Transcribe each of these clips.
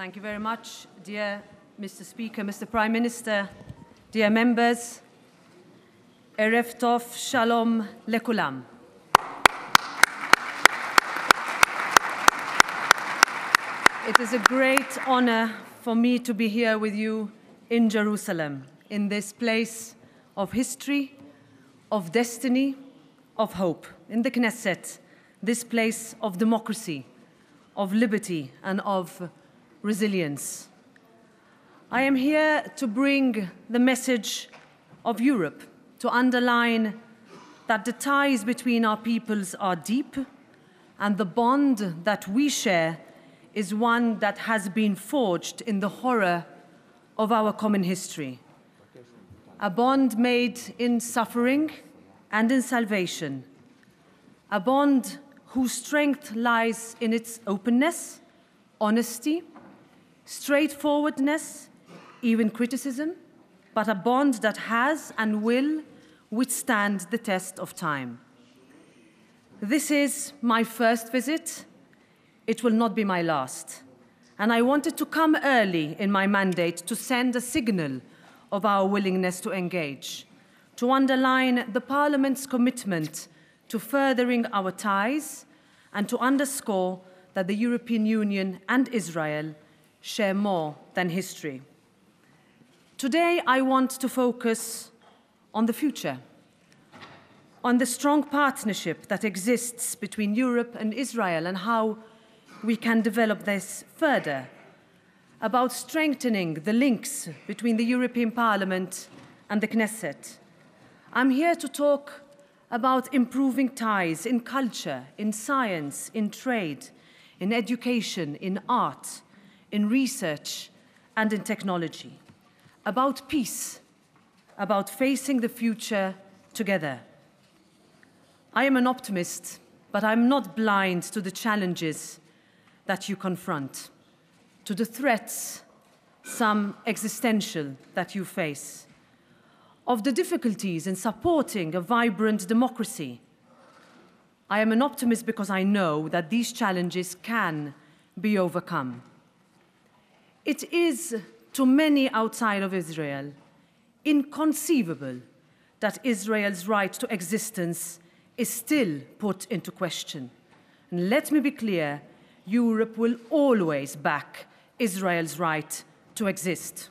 Thank you very much, dear Mr. Speaker, Mr. Prime Minister, dear members. Erev Tov, Shalom Lekulam. It is a great honor for me to be here with you in Jerusalem, in this place of history, of destiny, of hope, in the Knesset, this place of democracy, of liberty, and of resilience. I am here to bring the message of Europe, to underline that the ties between our peoples are deep, and the bond that we share is one that has been forged in the horror of our common history. A bond made in suffering and in salvation. A bond whose strength lies in its openness, honesty, straightforwardness, even criticism, but a bond that has and will withstand the test of time. This is my first visit. It will not be my last. And I wanted to come early in my mandate to send a signal of our willingness to engage, to underline the Parliament's commitment to furthering our ties, and to underscore that the European Union and Israel share more than history. Today, I want to focus on the future, on the strong partnership that exists between Europe and Israel and how we can develop this further, about strengthening the links between the European Parliament and the Knesset. I'm here to talk about improving ties in culture, in science, in trade, in education, in art, in research, and in technology. About peace, about facing the future together. I am an optimist, but I'm not blind to the challenges that you confront, to the threats, some existential, that you face, of the difficulties in supporting a vibrant democracy. I am an optimist because I know that these challenges can be overcome. It is, to many outside of Israel, inconceivable that Israel's right to existence is still put into question. And let me be clear, Europe will always back Israel's right to exist.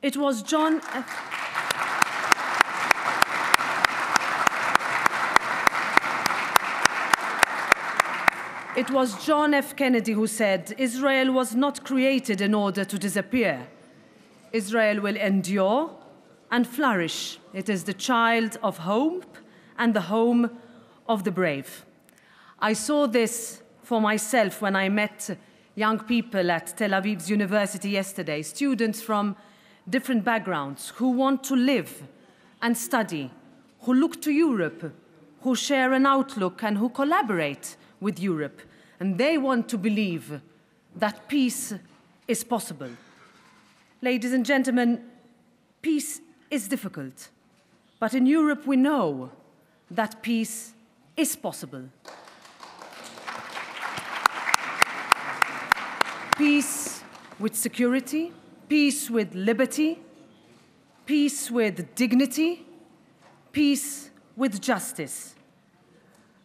It was John F. Kennedy who said, Israel was not created in order to disappear. Israel will endure and flourish. It is the child of hope and the home of the brave. I saw this for myself when I met young people at Tel Aviv's university yesterday, students from different backgrounds who want to live and study, who look to Europe, who share an outlook and who collaborate with Europe. And they want to believe that peace is possible. Ladies and gentlemen, peace is difficult. But in Europe, we know that peace is possible. Peace with security, peace with liberty, peace with dignity, peace with justice.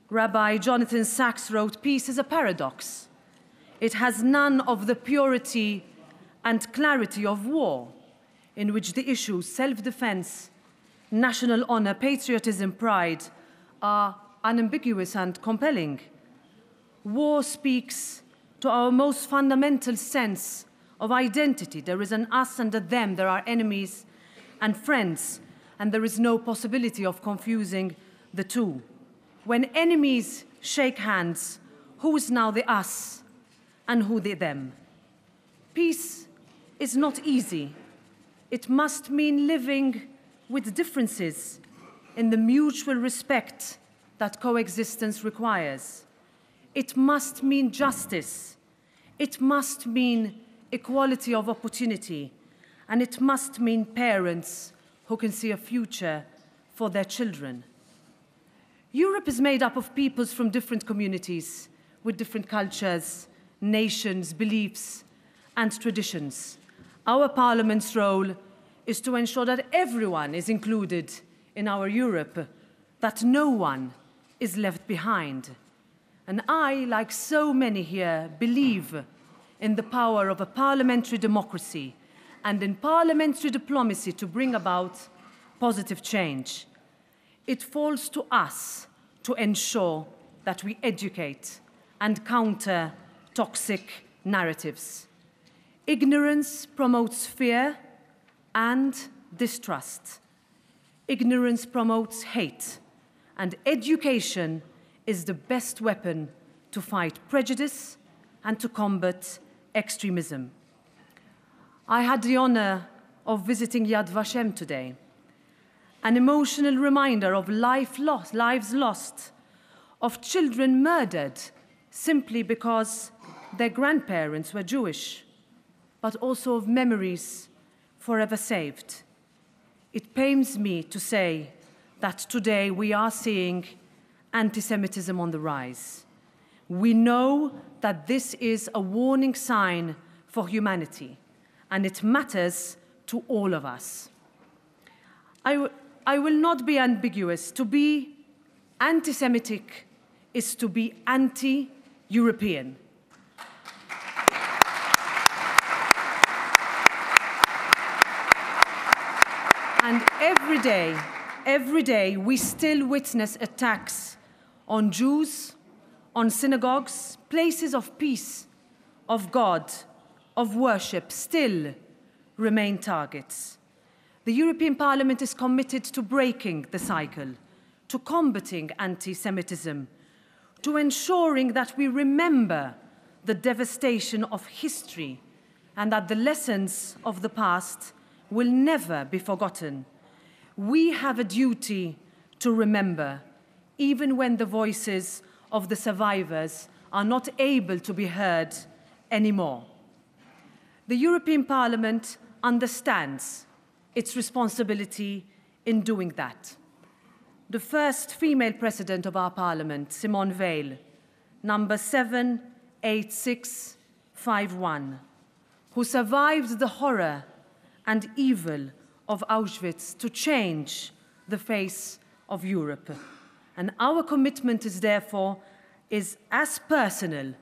Rabbi Jonathan Sachs wrote, peace is a paradox. It has none of the purity and clarity of war, in which the issues self-defense, national honor, patriotism, pride are unambiguous and compelling. War speaks to our most fundamental sense of identity. There is an us and a them. There are enemies and friends, and there is no possibility of confusing the two. When enemies shake hands, who is now the us and who the them? Peace is not easy. It must mean living with differences in the mutual respect that coexistence requires. It must mean justice. It must mean equality of opportunity. And it must mean parents who can see a future for their children. Europe is made up of peoples from different communities, with different cultures, nations, beliefs, and traditions. Our Parliament's role is to ensure that everyone is included in our Europe, that no one is left behind. And I, like so many here, believe in the power of a parliamentary democracy and in parliamentary diplomacy to bring about positive change. It falls to us to ensure that we educate and counter toxic narratives. Ignorance promotes fear and distrust. Ignorance promotes hate, and education is the best weapon to fight prejudice and to combat extremism. I had the honor of visiting Yad Vashem today, an emotional reminder of lives lost, of children murdered simply because their grandparents were Jewish, but also of memories forever saved. It pains me to say that today we are seeing anti-Semitism on the rise. We know that this is a warning sign for humanity, and it matters to all of us. I will not be ambiguous. To be anti-Semitic is to be anti-European. And every day, we still witness attacks on Jews, on synagogues, places of peace, of God, of worship, still remain targets. The European Parliament is committed to breaking the cycle, to combating anti-Semitism, to ensuring that we remember the devastation of history and that the lessons of the past will never be forgotten. We have a duty to remember, even when the voices of the survivors are not able to be heard anymore. The European Parliament understands its responsibility in doing that. The first female president of our Parliament, Simone Veil, number 78651, who survived the horror and evil of Auschwitz to change the face of Europe. And our commitment is therefore as personal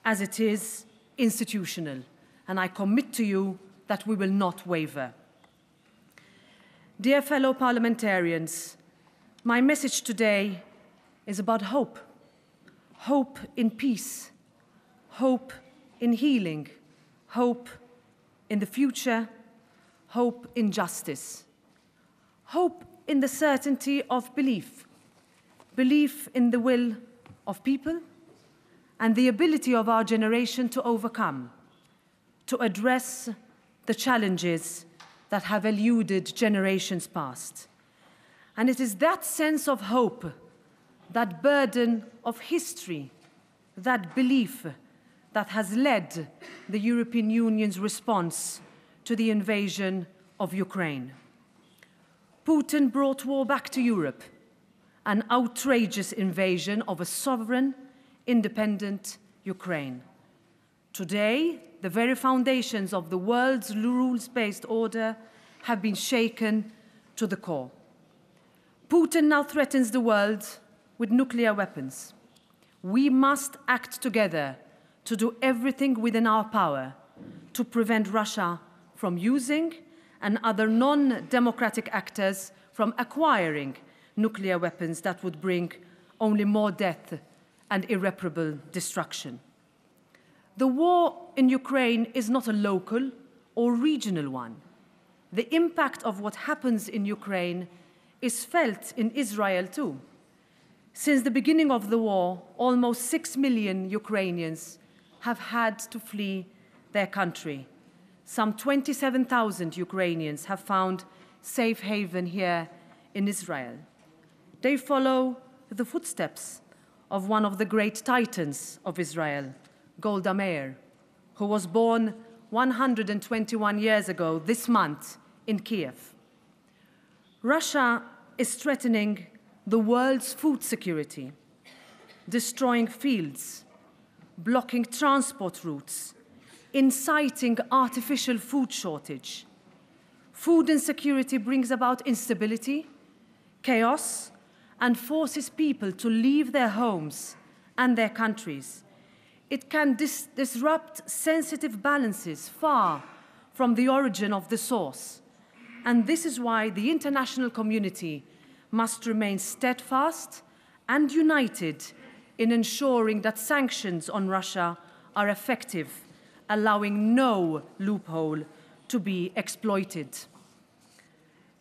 as it is institutional. And I commit to you that we will not waver. Dear fellow parliamentarians, my message today is about hope. Hope in peace, hope in healing, hope in the future, hope in justice, hope in the certainty of belief, belief in the will of people and the ability of our generation to overcome, to address the challenges that have eluded generations past. And it is that sense of hope, that burden of history, that belief that has led the European Union's response to the invasion of Ukraine. Putin brought war back to Europe, an outrageous invasion of a sovereign, independent Ukraine. Today, the very foundations of the world's rules-based order have been shaken to the core. Putin now threatens the world with nuclear weapons. We must act together to do everything within our power to prevent Russia from using and other non-democratic actors from acquiring nuclear weapons that would bring only more death and irreparable destruction. The war in Ukraine is not a local or regional one. The impact of what happens in Ukraine is felt in Israel too. Since the beginning of the war, almost 6 million Ukrainians have had to flee their country. Some 27,000 Ukrainians have found safe haven here in Israel. They follow the footsteps of one of the great titans of Israel, Golda Meir, who was born 121 years ago this month in Kiev. Russia is threatening the world's food security, destroying fields, blocking transport routes, inciting artificial food shortage. Food insecurity brings about instability, chaos, and forces people to leave their homes and their countries. It can disrupt sensitive balances far from the origin of the source. And this is why the international community must remain steadfast and united in ensuring that sanctions on Russia are effective, allowing no loophole to be exploited.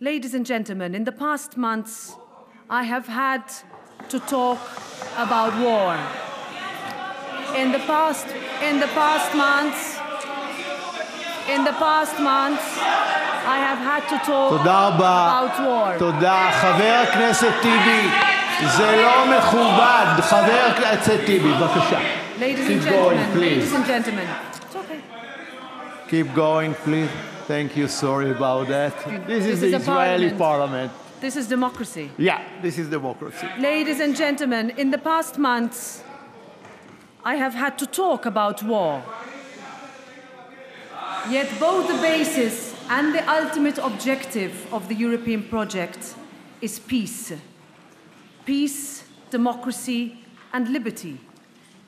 Ladies and gentlemen, in the past months, I have had to talk about war. In the past months, I have had to talk about war. תודה. חבר הכנסת טיבי, זה לא מכובד. חבר הכנסת טיבי, בבקשה. Ladies and gentlemen, it's okay. Keep going, please. Thank you. Sorry about that. This is the Israeli parliament. This is democracy. Yeah, this is democracy. Ladies and gentlemen, in the past months, I have had to talk about war. Yet both the basis and the ultimate objective of the European project is peace. Peace, democracy, and liberty.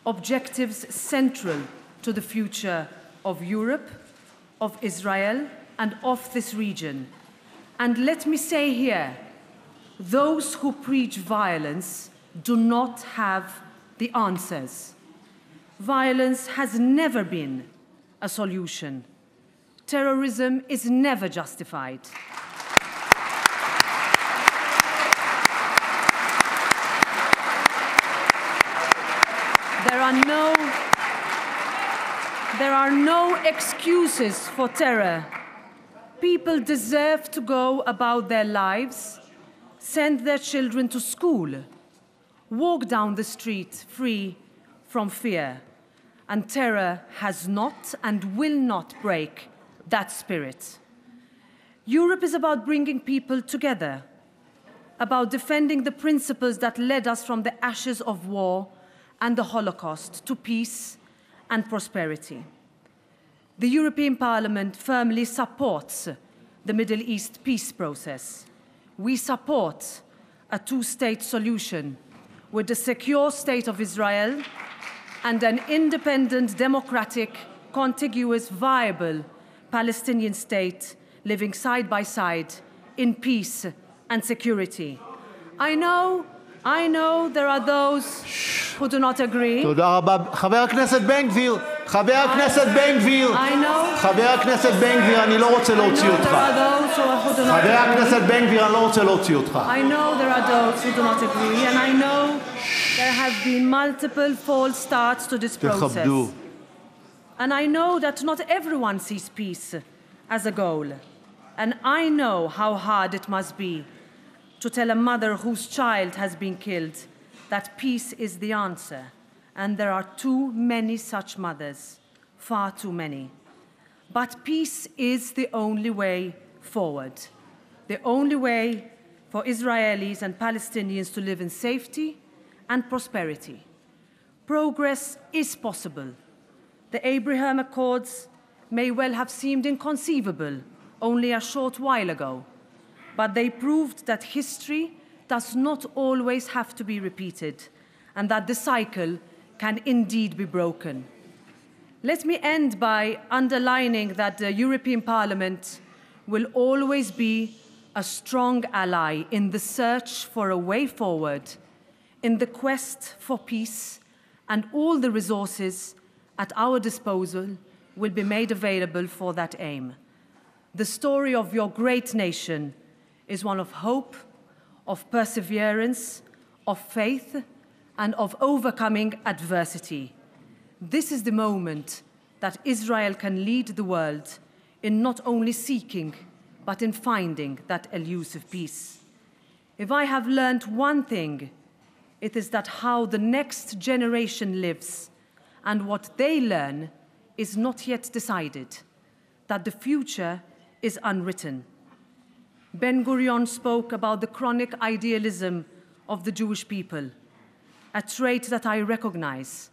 Objectives central to the future of Europe, of Israel, and of this region. And let me say here, those who preach violence do not have the answers. Violence has never been a solution. Terrorism is never justified. There are no excuses for terror. People deserve to go about their lives, send their children to school, walk down the street free from fear. And terror has not and will not break that spirit. Europe is about bringing people together, about defending the principles that led us from the ashes of war and the Holocaust to peace and prosperity. The European Parliament firmly supports the Middle East peace process. We support a two-state solution with a secure state of Israel and an independent, democratic, contiguous, viable Palestinian state living side by side in peace and security. I know there are those who do not agree. תודה רבה. חבר הכנסת בן גביר, חבר הכנסת בן גביר, חבר הכנסת בן גביר, אני לא רוצה להוציא אותך. חבר הכנסת בן גביר, אני לא רוצה להוציא אותך. I know there are those who do not agree, and I know there have been multiple false starts to this process. תכבדו. And I know that not everyone sees peace as a goal. And I know how hard it must be to tell a mother whose child has been killed that peace is the answer. And there are too many such mothers, far too many. But peace is the only way forward, the only way for Israelis and Palestinians to live in safety and prosperity. Progress is possible. The Abraham Accords may well have seemed inconceivable only a short while ago, but they proved that history does not always have to be repeated and that the cycle can indeed be broken. Let me end by underlining that the European Parliament will always be a strong ally in the search for a way forward, in the quest for peace, and all the resources at our disposal will be made available for that aim. The story of your great nation is one of hope, of perseverance, of faith, and of overcoming adversity. This is the moment that Israel can lead the world in not only seeking, but in finding that elusive peace. If I have learned one thing, it is that how the next generation lives and what they learn is not yet decided, that the future is unwritten. Ben-Gurion spoke about the chronic idealism of the Jewish people, a trait that I recognize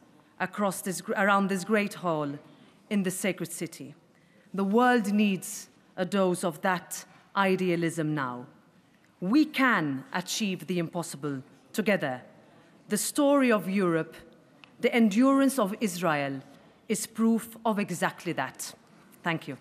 around this great hall in the sacred city. The world needs a dose of that idealism now. We can achieve the impossible together. The story of Europe, the endurance of Israel, is proof of exactly that. Thank you.